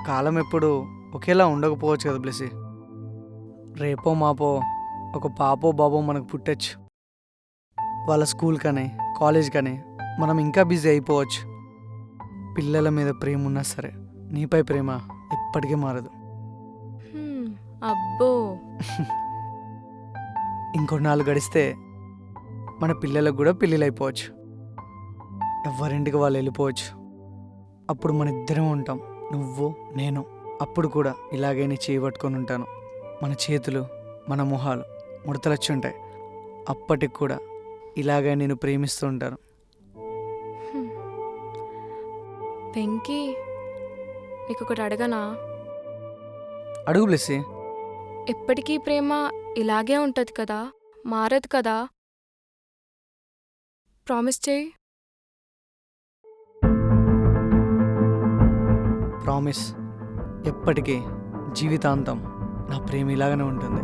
కాలం ఎప్పుడు ఒకేలా ఉండకపోవచ్చు కదా బ్లెస్సీ. రేపో మాపో ఒక పాపో బాబో మనకు పుట్టచ్చు. వాళ్ళ స్కూల్ కానీ కాలేజ్ కానీ మనం ఇంకా బిజీ అయిపోవచ్చు. పిల్లల మీద ప్రేమ ఉన్నా సరే నీపై ప్రేమ ఎప్పటికీ మారదు. హ్మ్. అబ్బో! ఇంకొన్నాళ్ళు గడిస్తే మన పిల్లలకు కూడా పెళ్ళిళ్ళు అయిపోవచ్చు. ఎవరింటికి వాళ్ళు వెళ్ళిపోవచ్చు. అప్పుడు మన ఇద్దరం ఉంటాం, నువ్వు నేను. అప్పుడు కూడా ఇలాగే నీ చేయి పట్టుకొని ఉంటాను. మన చేతులు మన మొహాలు ముడతలొచ్చి ఉంటాయి. అప్పటికి కూడా ఇలాగే నేను ప్రేమిస్తూ ఉంటాను. హ్మ్. వెంకీ, నీకొకటి అడగనా? అడుగు బ్లెస్సీ. ఎప్పటికీ ప్రేమ ఇలాగే ఉంటది కదా, మారదు కదా? ప్రామిస్ చేయి. ప్రామిస్. ఎప్పటికీ జీవితాంతం నా ప్రేమ ఇలాగనే ఉంటుంది.